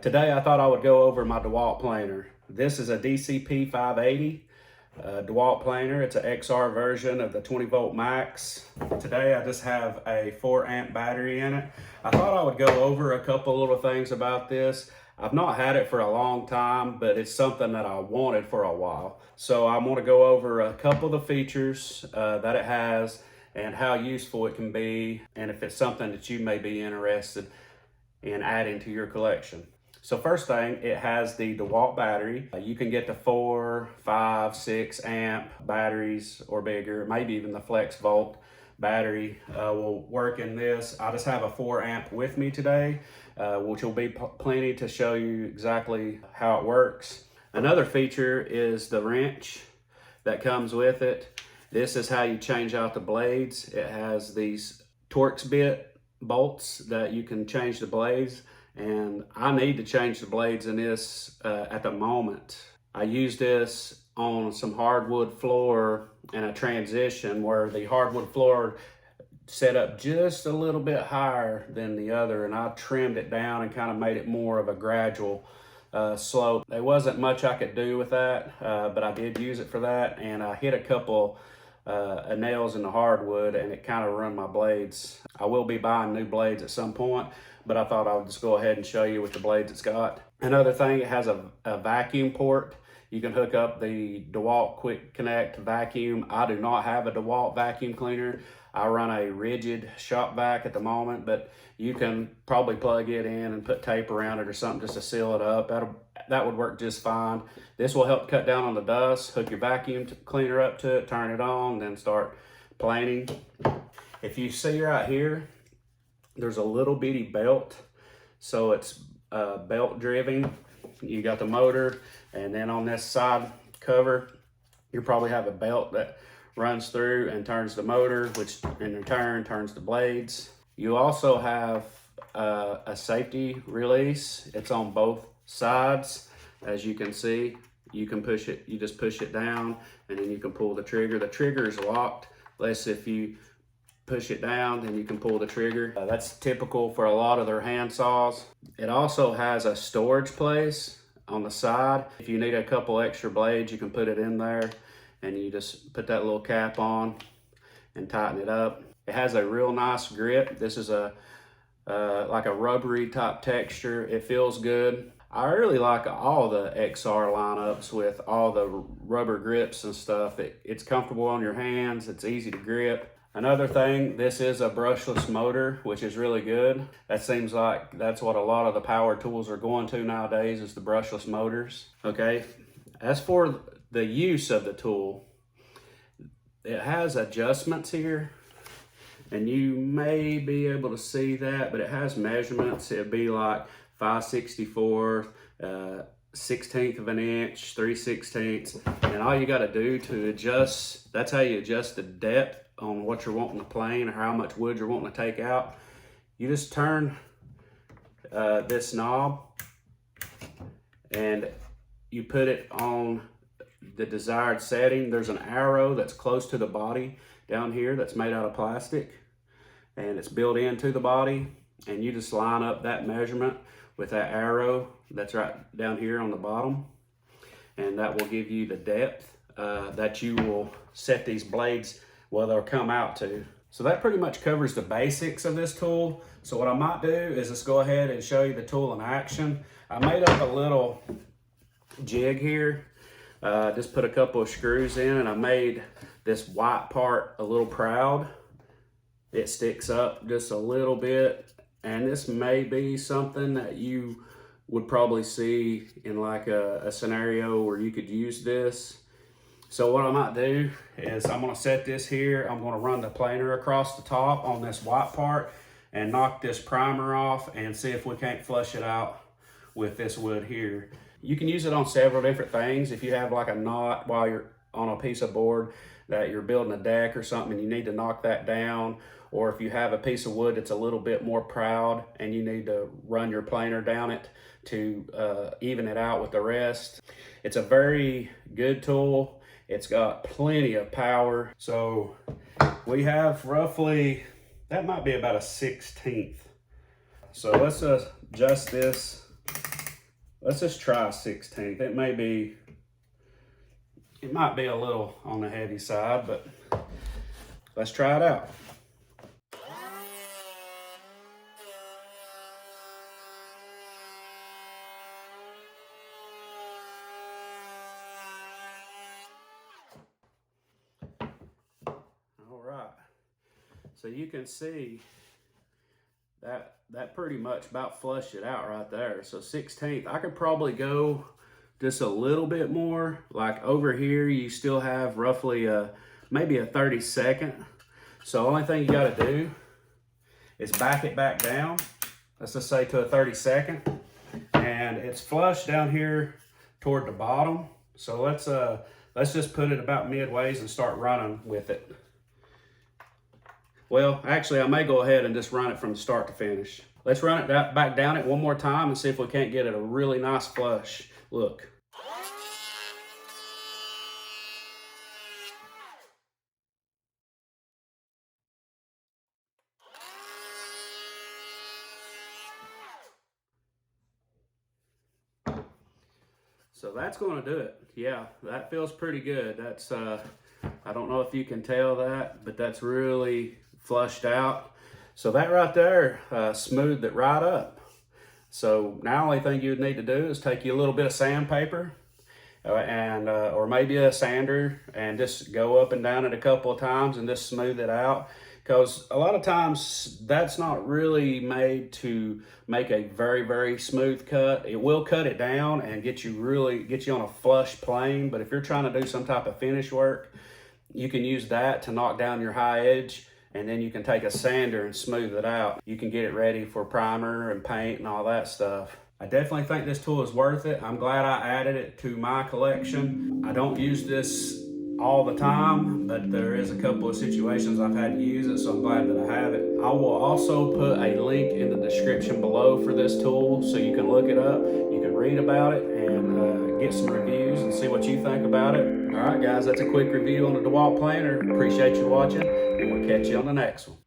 Today I thought I would go over my DeWalt Planer. This is a DCP580 DeWalt Planer. It's an XR version of the 20 volt max. Today I just have a 4 amp battery in it. I thought I would go over a couple little things about this. I've not had it for a long time, but it's something that I wanted for a while. So I want to go over a couple of the features that it has and how useful it can be, and if it's something that you may be interested in adding to your collection. So first thing, it has the DeWalt battery. You can get the 4, 5, 6 amp batteries or bigger, maybe even the flex volt battery will work in this. I just have a 4 amp with me today, which will be plenty to show you exactly how it works. Another feature is the wrench that comes with it. This is how you change out the blades. It has these Torx bit bolts that you can change the blades, and I need to change the blades in this at the moment. I use this on some hardwood floor in a transition where the hardwood floor set up just a little bit higher than the other, and I trimmed it down and kind of made it more of a gradual slope. There wasn't much I could do with that, but I did use it for that, and I hit a couple nails in the hardwood and it kind of ruined my blades. I will be buying new blades at some point, but I thought I would just go ahead and show you with the blades it's got. Another thing, it has a vacuum port. You can hook up the DeWalt Quick Connect vacuum. I do not have a DeWalt vacuum cleaner. I run a rigid shop vac at the moment, but you can probably plug it in and put tape around it or something just to seal it up. That would work just fine. This will help cut down on the dust. Hook your vacuum cleaner up to it, turn it on, then start planing. If you see right here, there's a little bitty belt. So it's belt driven. You got the motor, and then on this side cover, you probably have a belt that runs through and turns the motor, which in return turns the blades. You also have a safety release. It's on both sides. As you can see, you can push it, you just push it down and then you can pull the trigger. The trigger is locked, unless if you push it down, then you can pull the trigger. That's typical for a lot of their hand saws. It also has a storage place on the side. If you need a couple extra blades, you can put it in there, and you just put that little cap on and tighten it up. It has a real nice grip. This is a like a rubbery type texture. It feels good. I really like all the XR lineups with all the rubber grips and stuff. It's comfortable on your hands. It's easy to grip. Another thing, this is a brushless motor, which is really good. That seems like that's what a lot of the power tools are going to nowadays, is the brushless motors. Okay, as for the use of the tool, it has adjustments here, and you may be able to see that, but it has measurements. It'd be like 5/64, 1/16 of an inch, 3/16, and all you got to do to adjust, that's how you adjust the depth on what you're wanting to plane or how much wood you're wanting to take out. You just turn this knob and you put it on the desired setting. There's an arrow that's close to the body down here that's made out of plastic, and it's built into the body, and you just line up that measurement with that arrow that's right down here on the bottom, and that will give you the depth that you will set these blades, well, they'll come out to. So that pretty much covers the basics of this tool. So what I might do is just go ahead and show you the tool in action. I made up a little jig here. Just put a couple of screws in, and I made this white part a little proud. It sticks up just a little bit, and this may be something that you would probably see in like a scenario where you could use this. So what I might do is I'm gonna set this here. I'm gonna run the planer across the top on this white part and knock this primer off and see if we can't flush it out with this wood here. You can use it on several different things. If you have like a knot while you're on a piece of board that you're building a deck or something and you need to knock that down, or if you have a piece of wood that's a little bit more proud and you need to run your planer down it to even it out with the rest. It's a very good tool. It's got plenty of power. So we have roughly, that might be about a 1/16. So let's adjust this Let's just try 16th. It might be a little on the heavy side, but let's try it out. All right, so you can see that pretty much about flushed it out right there. So 16th, I could probably go just a little bit more. Like over here, you still have roughly maybe a 32nd. So the only thing you gotta do is back it back down. Let's just say to a 32nd. And it's flush down here toward the bottom. So let's just put it about midways and start running with it. Well, actually, I may go ahead and just run it from the start to finish. Let's run it back down it one more time and see if we can't get it a really nice flush look. So that's going to do it. Yeah, that feels pretty good. That's, I don't know if you can tell that, but that's really flushed out. So that right there smoothed it right up. So now the only thing you would need to do is take you a little bit of sandpaper or maybe a sander and just go up and down it a couple of times and just smooth it out. Because a lot of times that's not really made to make a very, very smooth cut. It will cut it down and get you on a flush plane. But if you're trying to do some type of finish work, you can use that to knock down your high edge, and then you can take a sander and smooth it out. You can get it ready for primer and paint and all that stuff. I definitely think this tool is worth it. I'm glad I added it to my collection. I don't use this all the time, but there is a couple of situations I've had to use it, so I'm glad that I have it. I will also put a link in the description below for this tool so you can look it up, you can read about it, and get some reviews and see what you think about it. All right, guys, that's a quick review on the DeWalt Planer. Appreciate you watching, and we'll catch you on the next one.